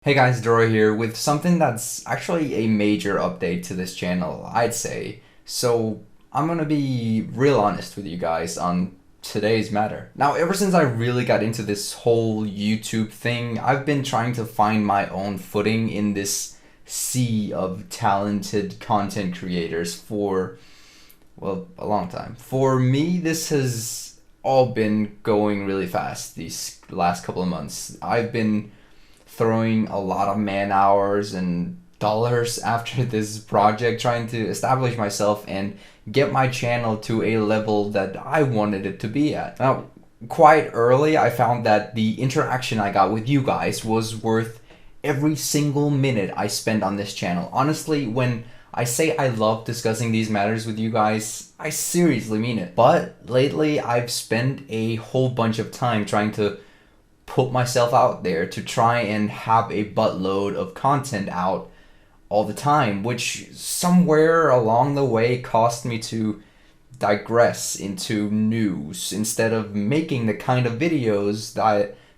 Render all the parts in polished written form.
Hey guys, Deroir here with something that's actually a major update to this channel, I'd say. So I'm gonna be real honest with you guys on today's matter. Now, ever since I really got into this whole YouTube thing, I've been trying to find my own footing in this sea of talented content creators for, well, a long time. For me, this has all been going really fast these last couple of months. I've been throwing a lot of man hours and dollars after this project, trying to establish myself and get my channel to a level that I wanted it to be at. Now, quite early, I found that the interaction I got with you guys was worth every single minute I spent on this channel. Honestly, when I say I love discussing these matters with you guys, I seriously mean it. But lately, I've spent a whole bunch of time trying to put myself out there to try and have a buttload of content out all the time, which somewhere along the way caused me to digress into news instead of making the kind of videos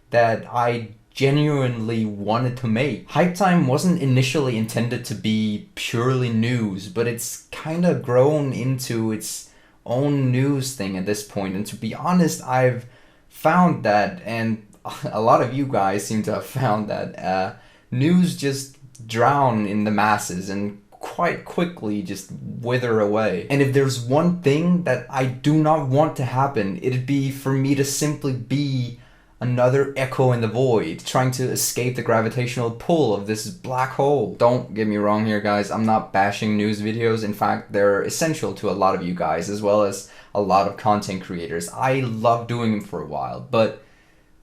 that I genuinely wanted to make. Hype Time wasn't initially intended to be purely news, but it's kind of grown into its own news thing at this point. And to be honest, I've found that, and a lot of you guys seem to have found that news just drown in the masses and quite quickly just wither away. And if there's one thing that I do not want to happen, it'd be for me to simply be another echo in the void, trying to escape the gravitational pull of this black hole. Don't get me wrong here, guys. I'm not bashing news videos. In fact, they're essential to a lot of you guys, as well as a lot of content creators. I love doing them for a while, but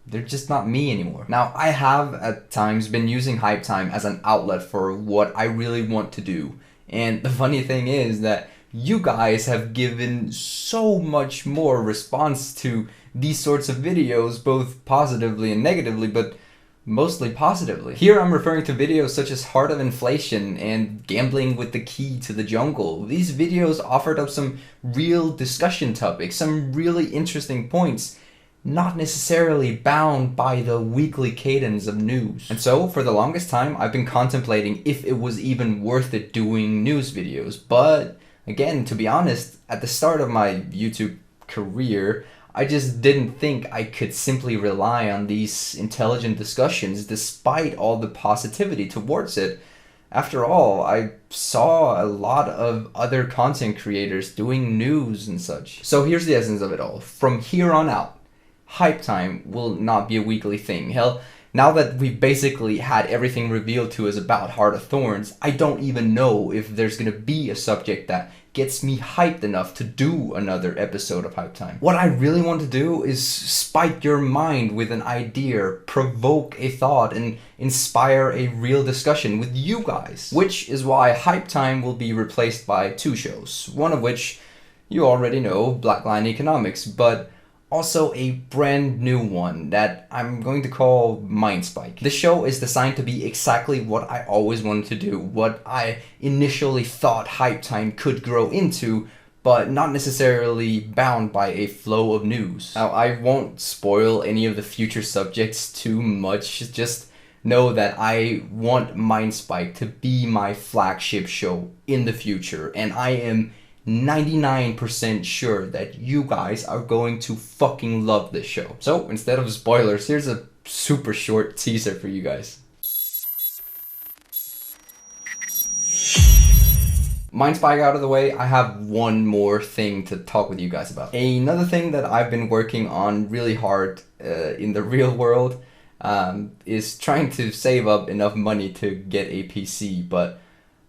they're just not me anymore. Now, I have at times been using Hype Time as an outlet for what I really want to do. And the funny thing is that you guys have given so much more response to these sorts of videos, both positively and negatively, but mostly positively. Here I'm referring to videos such as Heart of Inflation and Gambling with the Key to the Jungle. These videos offered up some real discussion topics, some really interesting points, not necessarily bound by the weekly cadence of news. And so, for the longest time, I've been contemplating if it was even worth it doing news videos. But, again, to be honest, at the start of my YouTube career, I just didn't think I could simply rely on these intelligent discussions despite all the positivity towards it. After all, I saw a lot of other content creators doing news and such. So here's the essence of it all. From here on out, Hype Time will not be a weekly thing. Hell, now that we've basically had everything revealed to us about Heart of Thorns, I don't even know if there's gonna be a subject that gets me hyped enough to do another episode of Hype Time. What I really want to do is spike your mind with an idea, provoke a thought, and inspire a real discussion with you guys. Which is why Hype Time will be replaced by two shows, one of which you already know, Blackline Economics, but also a brand new one that I'm going to call Mind Spike. The show is designed to be exactly what I always wanted to do, what I initially thought Hype Time could grow into, but not necessarily bound by a flow of news. Now, I won't spoil any of the future subjects too much, just know that I want Mind Spike to be my flagship show in the future, and I am 99% sure that you guys are going to fucking love this show. So instead of spoilers, here's a super short teaser for you guys. Mind Spike out of the way, I have one more thing to talk with you guys about. Another thing that I've been working on really hard in the real world is trying to save up enough money to get a PC, but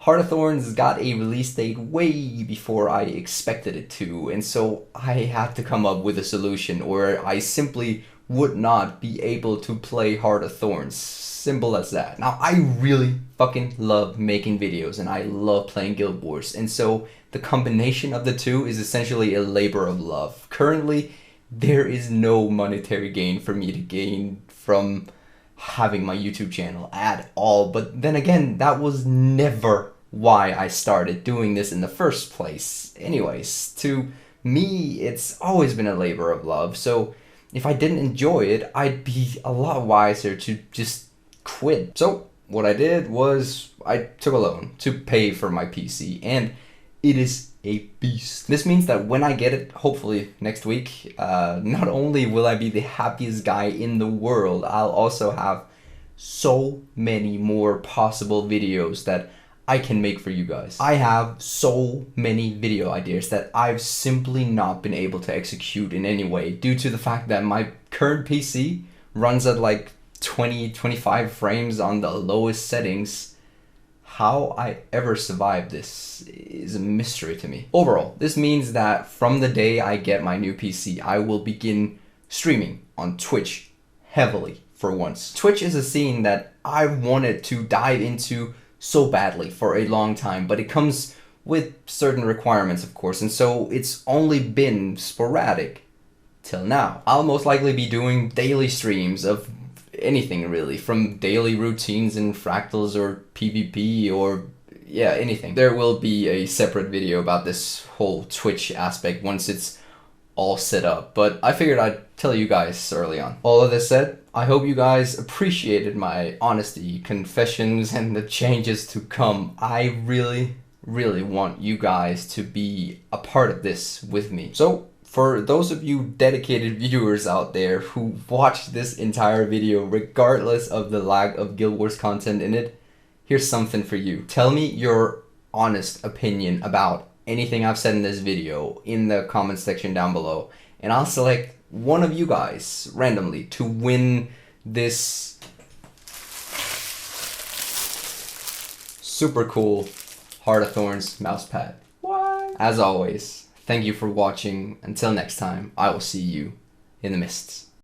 Heart of Thorns got a release date way before I expected it to, and so I had to come up with a solution or I simply would not be able to play Heart of Thorns. Simple as that. Now, I really fucking love making videos and I love playing Guild Wars, and so the combination of the two is essentially a labor of love. Currently, there is no monetary gain for me to gain from having my YouTube channel at all, but then again, that was never why I started doing this in the first place. Anyways, to me, it's always been a labor of love, so if I didn't enjoy it, I'd be a lot wiser to just quit. So what I did was I took a loan to pay for my PC, and it is a beast. This means that when I get it, hopefully next week, not only will I be the happiest guy in the world, I'll also have so many more possible videos that I can make for you guys. I have so many video ideas that I've simply not been able to execute in any way due to the fact that my current PC runs at like 25 frames on the lowest settings. How I ever survived this is a mystery to me. Overall, this means that from the day I get my new PC, I will begin streaming on Twitch heavily for once. Twitch is a scene that I wanted to dive into so badly for a long time, but it comes with certain requirements, of course, and so it's only been sporadic till now. I'll most likely be doing daily streams of anything really, from daily routines in fractals or PvP or yeah, anything. There will be a separate video about this whole Twitch aspect once it's all set up, but I figured I'd tell you guys early on. All of this said, I hope you guys appreciated my honesty, confessions, and the changes to come. I really want you guys to be a part of this with me. So for those of you dedicated viewers out there who watched this entire video regardless of the lack of Guild Wars content in it, here's something for you. Tell me your honest opinion about anything I've said in this video in the comment section down below, and I'll select one of you guys randomly to win this super cool Heart of Thorns mousepad. What? As always, thank you for watching. Until next time, I will see you in the mists.